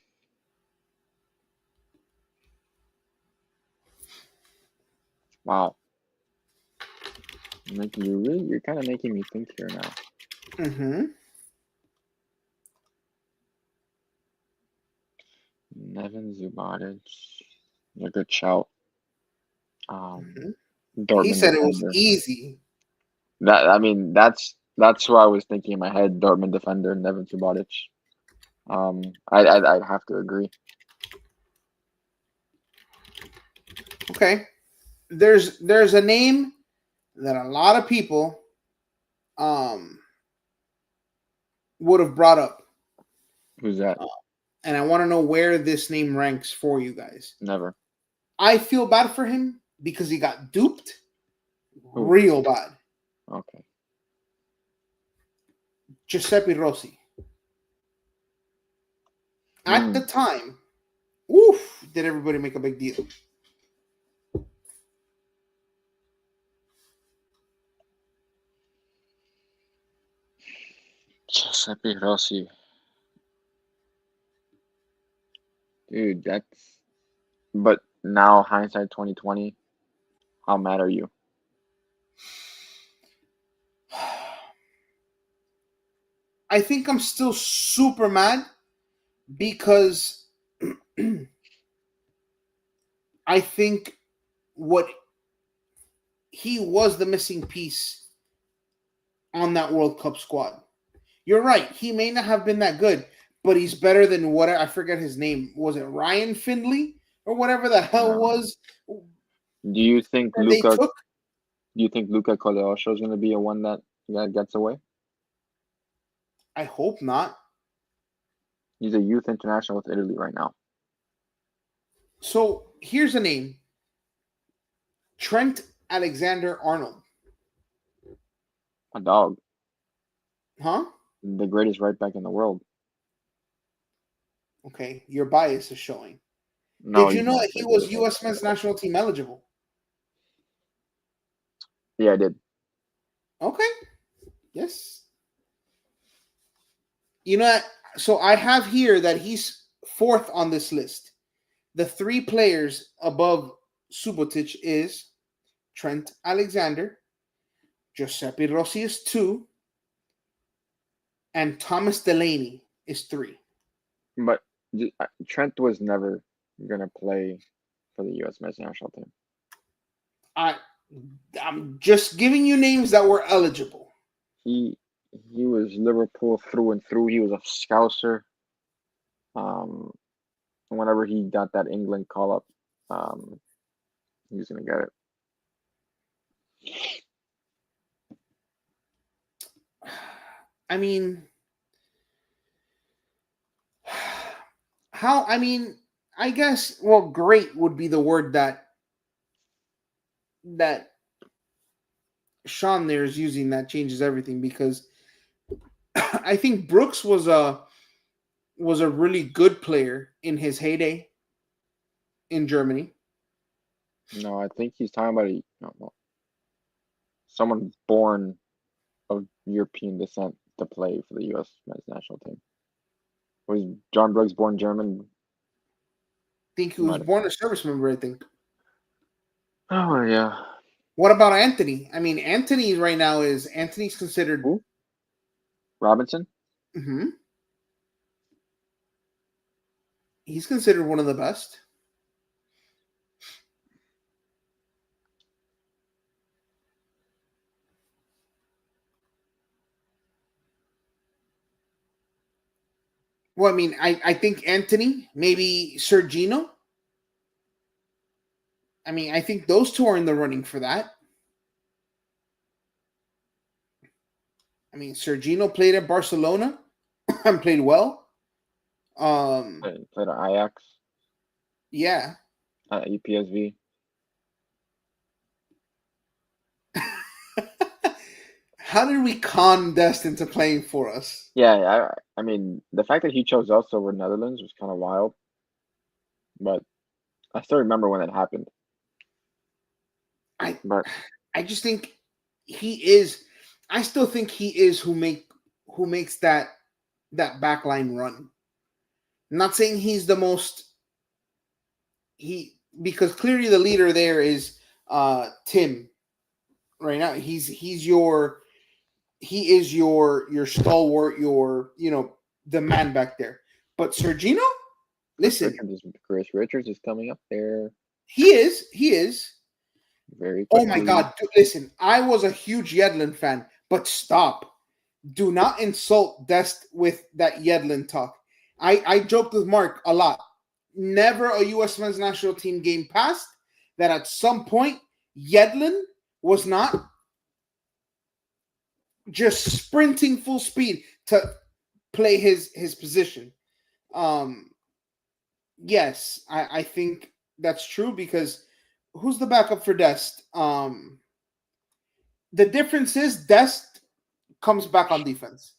wow, you're kind of making me think here now. Mm-hmm. Nevin Zubotic, a good shout. Mm-hmm. He Dortmund said it was defender. easy. That I mean, that's what I was thinking in my head. Dortmund defender, Nevin Subotic. I'd have to agree. Okay. There's a name that a lot of people um would have brought up, Who's that? and I want to know where this name ranks for you guys. Never. I feel bad for him because he got duped Who? real bad. Okay. Giuseppe Rossi. At the Hmm. time, oof, did everybody make a big deal. Giuseppe Rossi. Dude, that's. But now hindsight 2020. How mad are you? I think I'm still super mad because I think what he was the missing piece on that World Cup squad. You're right. He may not have been that good, but he's better than what I forget his name. Was it Ryan Findley or whatever the hell No. was Do you think that they Luca? took? Do you think Luca Coleosho is going to be a one that gets away? I hope not. He's a youth international with Italy right now. So here's a name: Trent Alexander-Arnold. A dog. Huh? The greatest right back in the world. Okay, your bias is showing. No, Did you he's know not that he the was greatest. U.S. men's national team eligible? Yeah, I did. Okay. Yes. You know, so I have here that he's fourth on this list. The three players above Subotic is Trent Alexander, Giuseppe Rossi is two, and Thomas Delaney is three. But Trent was never gonna play for the U.S. men's national team. I I'm just giving you names that were eligible. He he was Liverpool through and through. He was a Scouser. Um, whenever he got that England call up, um, he was gonna get it. I mean, how? I mean, I guess. Well, great would be the word that Sean there is using that changes everything because I think Brooks was a really good player in his heyday in Germany. No, I think he's talking about someone born of European descent to play for the U.S. men's national team. Was John Brooks born German? I think he was Might have. born a service member, I think. Oh yeah. What about Anthony? I mean, Anthony right now is Anthony's considered. Who? Robinson? Mhm. He's considered one of the best. Well, I mean, I think Anthony, maybe Sergino. I mean, I think those two are in the running for that. I mean, Sergino played at Barcelona and played well. Played at Ajax, Yeah. at EPSV. How did we con Dest into playing for us? Yeah, I mean, the fact that he chose us over Netherlands was kind of wild, but I still remember when it happened. I But I just think he is. I still think he is who makes that backline run. I'm not saying he's the most he because clearly the leader there is Tim right now. He is your stalwart, the man back there. But Sergino, listen, Chris Richards is coming up there he is. very Oh my quickly. God, dude, listen, I was a huge Yedlin fan, but stop. Do not insult Dest with that Yedlin talk. I joked with Mark a lot. Never a U.S. men's national team game passed that at some point Yedlin was not just sprinting full speed to play his position. Um, yes, I think that's true because who's the backup for Dest? The difference is Dest comes back on defense.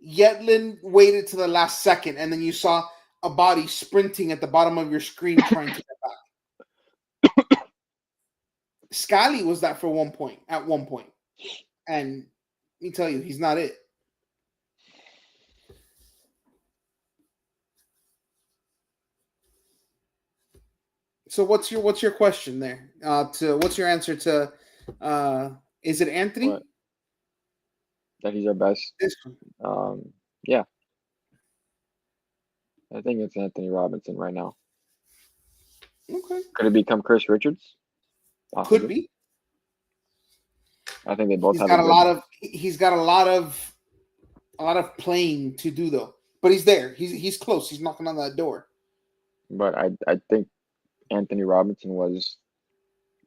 Yedlin waited to the last second, and then you saw a body sprinting at the bottom of your screen trying to get back. Scally was that for at one point. And let me tell you, he's not it. So what's your question there? To what's your answer to is it Anthony? What? That he's our best. This one. Yeah, I think it's Anthony Robinson right now. Okay. Could it become Chris Richards? Possibly. Could be. I think they both He's have got a a good. lot of he's got a lot of playing to do though. But he's there. He's close. He's knocking on that door. But I think Anthony Robinson was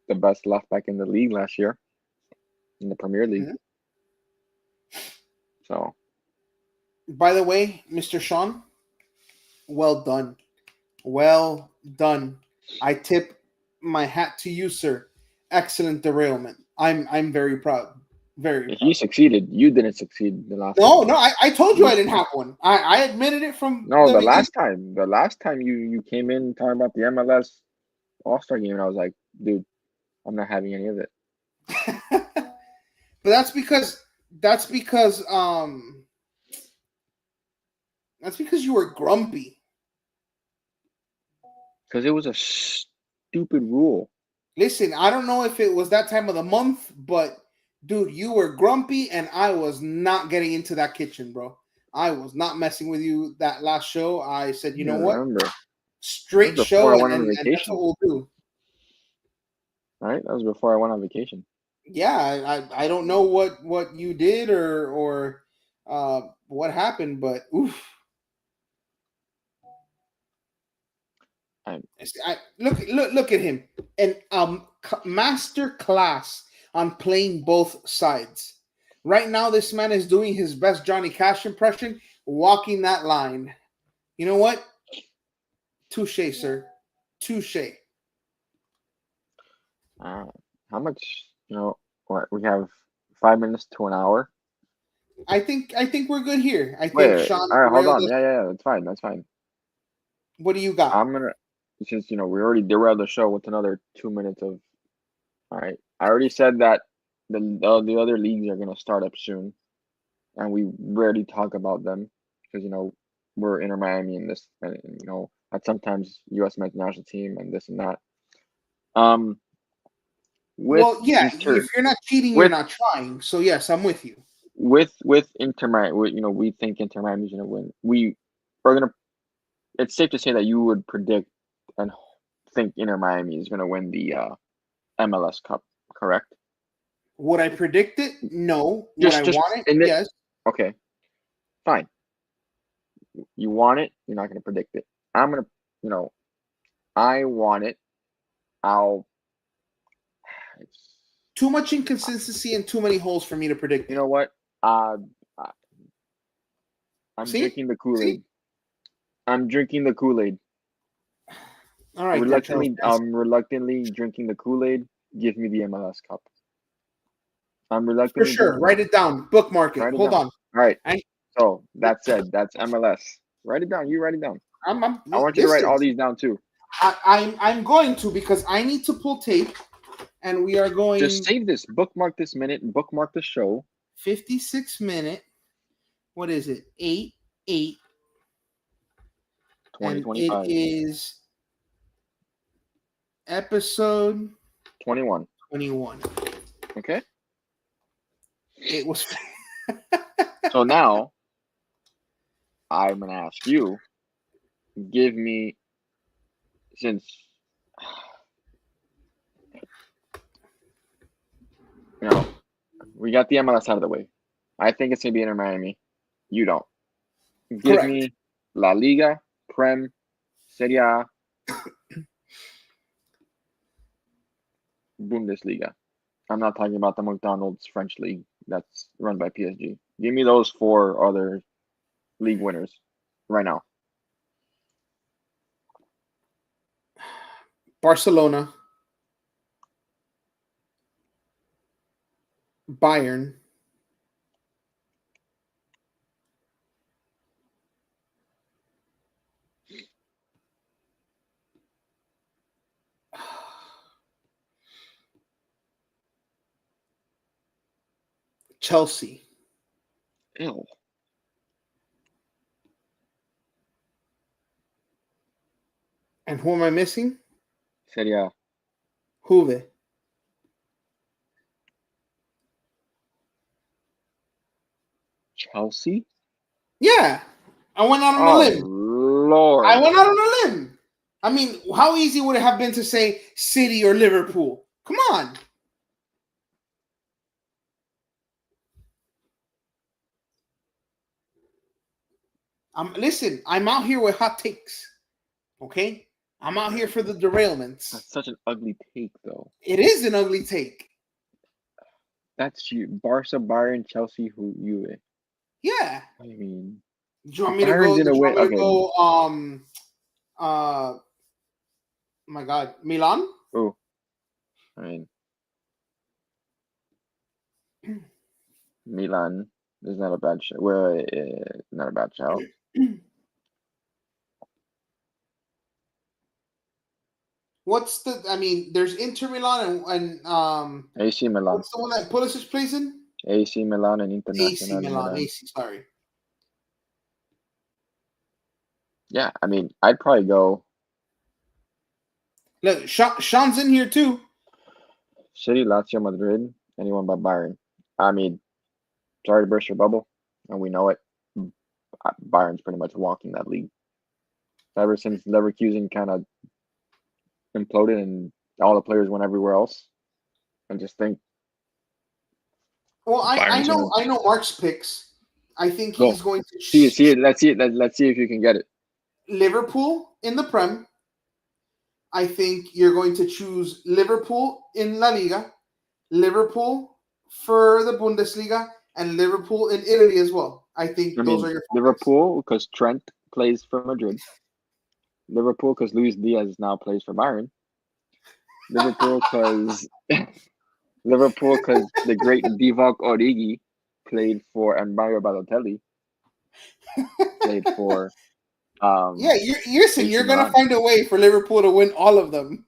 the best left back in the league last year in the Premier League. Mm-hmm. So, By the way, Mr. Sean, well done. Well done. I tip my hat to you, sir. Excellent derailment. I'm very proud. Very he proud. succeeded. You didn't succeed the last No, time. no, I told you I didn't have one. I admitted it from No, the beginning. the last time you came in talking about the MLS All-Star game, and I was like, dude, I'm not having any of it. But that's because that's because you were grumpy. Because it was a stupid rule. Listen, I don't know if it was that time of the month, but dude, you were grumpy and I was not getting into that kitchen, bro. I was not messing with you that last show. I said, you Yeah, know I what? remember. Straight That was before show I went on and that's what vacation. we'll do. Right? That was before I went on vacation. Yeah, I don't know what you did or what happened, but oof. I, Look at him, an master class on playing both sides. Right now, this man is doing his best Johnny Cash impression, walking that line. You know what? Touche, sir. Touche. how much, What, we have 5 minutes to an hour. I think we're good here. I Wait, think Sean all right, hold derailed on. us. Yeah, that's fine. That's fine. What do you got? I'm gonna since we already derailed the show with another 2 minutes of. All right, I already said that the other leagues are gonna start up soon, and we rarely talk about them because we're Inter Miami and this, and at sometimes U.S. men's national team and this and that. With Well, yeah, Inter if you're not cheating, you're with not trying. So yes, I'm with you. with Inter Miami, we think Inter Miami's gonna win. We're gonna. It's safe to say that you would predict and think Inter Miami is gonna win the MLS Cup, correct? Would I predict it? No. Would I Just want it? in it. Yes. Okay, fine. You want it. You're not gonna predict it. I'm gonna. I want it. I'll. It's, Too much inconsistency and too many holes for me to predict you it. know what? I'm See? drinking the Kool-Aid. I'm drinking the Kool-Aid. All right, there, Charles. I'm reluctantly drinking the Kool-Aid. Give me the MLS Cup. I'm For reluctantly sure. drinking Write it down. Bookmark it. Write it Hold down. on. All right. I- So that said, that's MLS. Write it down. You write it down. I want you to write listen, all these down too. I'm going to, because I need to pull tape, and we are going Just save this. Bookmark this minute. Bookmark the show. 56-minute. What is it? 8/8. And it 2025. is episode 21. 21. Okay. It was. So now I'm gonna ask you. Give me, since we got the MLS out of the way. I think it's gonna be Inter Miami. You don't. Give Correct. me La Liga, Prem, Serie A, Bundesliga. I'm not talking about the McDonald's French league that's run by PSG. Give me those 4 other league winners right now. Barcelona, Bayern, Chelsea. Ew. And who am I missing? Serie A. Juve. Chelsea? Yeah. I went out on a limb. Lord. I went out on a limb. I mean, how easy would it have been to say City or Liverpool? Come on. Listen, I'm out here with hot takes. Okay? I'm out here for the derailments. That's such an ugly take, though. It is an ugly take. That's you. Barca, Bayern, Chelsea, Juve. Yeah. I mean, do you want me to go? My God, Milan. Oh, I mean, Milan is not a bad shout. Well, not a bad shout. What's the? I mean, there's Inter Milan and AC Milan. What's the one that Pulisic plays in? AC Milan and International Milan. AC, sorry. Yeah, I mean, I'd probably go. Look, Sean's in here too. City, Lazio, Madrid, anyone but Bayern. I mean, sorry to burst your bubble, and we know it. Bayern's pretty much walking that league. Ever since Leverkusen kind of imploded and all the players went everywhere else, I just think. Well, I know Mark's picks. I think he's going to see it. Let's see it. Let's see if you can get it. Liverpool in the Prem. I think you're going to choose Liverpool in La Liga, Liverpool for the Bundesliga, and Liverpool in Italy as well. I think those are your Liverpool because Trent plays for Madrid. Liverpool because Luis Diaz now plays for Bayern. Liverpool because Liverpool, because the great Divock Origi played for, and Mario Balotelli played for. Yeah, you're saying AC you're gonna Milan. find a way for Liverpool to win all of them.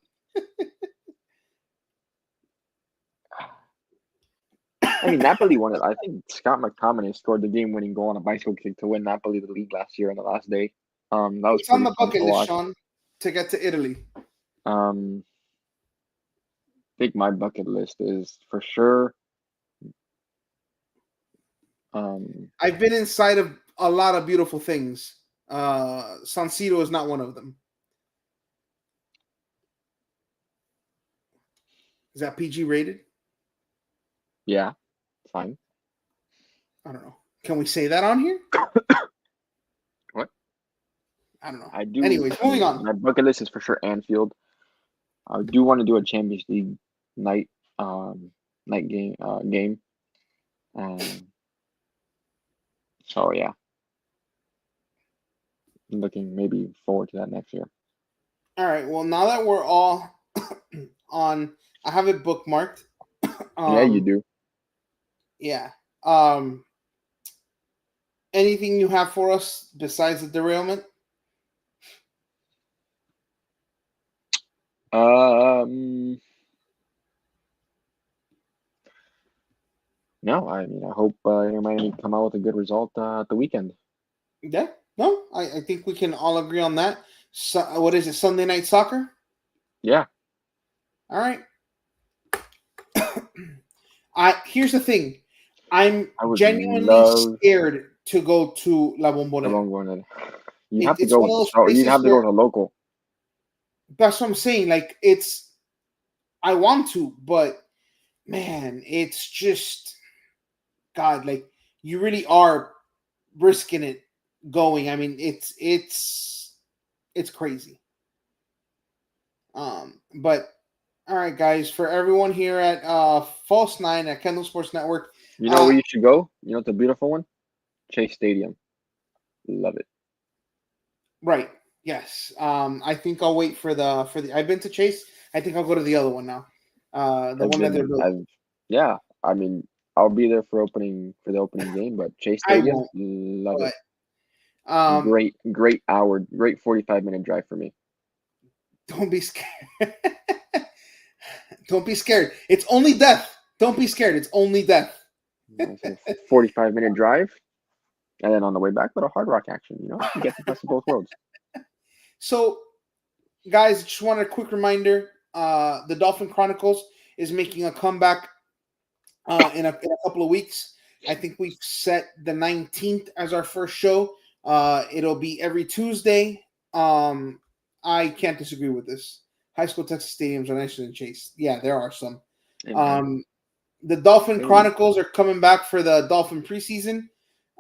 I mean, Napoli won it. I think Scott McTominay scored the game-winning goal on a bicycle kick to win Napoli the league last year on the last day. That was It's on pretty the fun bucket to list, watch. Sean, to get to Italy. I think my bucket list is for sure. I've been inside of a lot of beautiful things. San Siro is not one of them. Is that PG rated? Yeah, fine. I don't know. Can we say that on here? What? I don't know. I do. Anyways, moving on. My bucket list is for sure Anfield. I do want to do a Champions League night game. So yeah, I'm looking maybe forward to that next year. All right. Well, now that we're all on, I have it bookmarked. Yeah, you do. Yeah. Anything you have for us besides the derailment? No, I mean, I hope Inter Miami come out with a good result at the weekend. Yeah. No, I think we can all agree on that. So, what is it? Sunday night soccer? Yeah. All right. Here's the thing. I'm genuinely scared to go to La Bombonera. You have to go with a local. That's what I'm saying. Like, I want to, but man, it's just God. Like, you really are risking it going. I mean, it's crazy. But all right, guys, for everyone here at False 9 at Kendall Sports Network. You know where you should go? You know it's a beautiful one? Chase Stadium. Love it. Right. Yes. I think I'll wait for the I've been to Chase. I think I'll go to the other one now. The one that they're building. Yeah. I mean, I'll be there for the opening game, but Chase Stadium, love it. Great hour, great 45-minute drive for me. Don't be scared. Don't be scared. It's only death. Don't be scared. It's only death. 45-minute drive, and then on the way back, little Hard Rock action. You get the best of both worlds. So, guys, just want a quick reminder: the Dolphin Chronicles is making a comeback in a couple of weeks. I think we've set the 19th as our first show. It'll be every Tuesday. I can't disagree with this. High school Texas stadiums are nicer than Chase. Yeah, there are some. The Dolphin Chronicles are coming back for the Dolphin preseason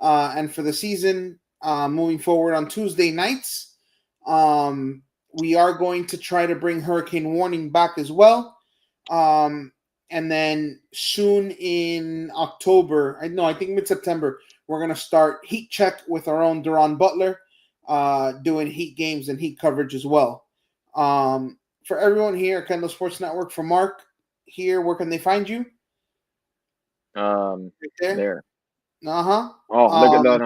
and for the season moving forward on Tuesday nights. We are going to try to bring Hurricane Warning back as well. And then soon in October, I think mid-September, we're going to start Heat Check with our own Duran Butler, doing Heat games and Heat coverage as well. For everyone here at Kendall Sports Network, for Mark here, where can they find you? Right there. Uh-huh. Oh, look at.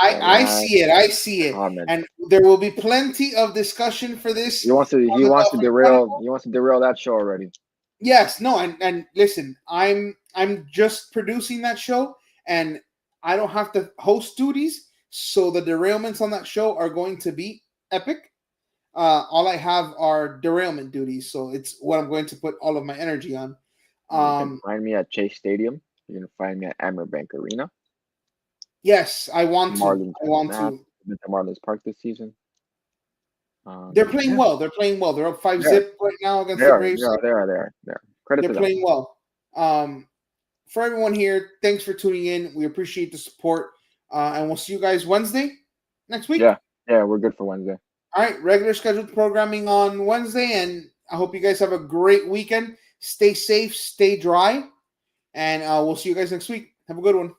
I see it. I see it. And there will be plenty of discussion for this. He wants to derail that show already. Yes, no, and listen, I'm just producing that show, and I don't have to host duties, so the derailments on that show are going to be epic. All I have are derailment duties, so it's what I'm going to put all of my energy on. You can find me at Chase Stadium. You can find me at Amerbank Arena. Yes, I want to. Been to Marlins Park this season. They're playing well. They're playing well. They're up 5-0 right now against the Braves. They're They're playing well. For everyone here, thanks for tuning in. We appreciate the support, and we'll see you guys Wednesday next week. Yeah, we're good for Wednesday. All right, regular scheduled programming on Wednesday, and I hope you guys have a great weekend. Stay safe, stay dry, and we'll see you guys next week. Have a good one.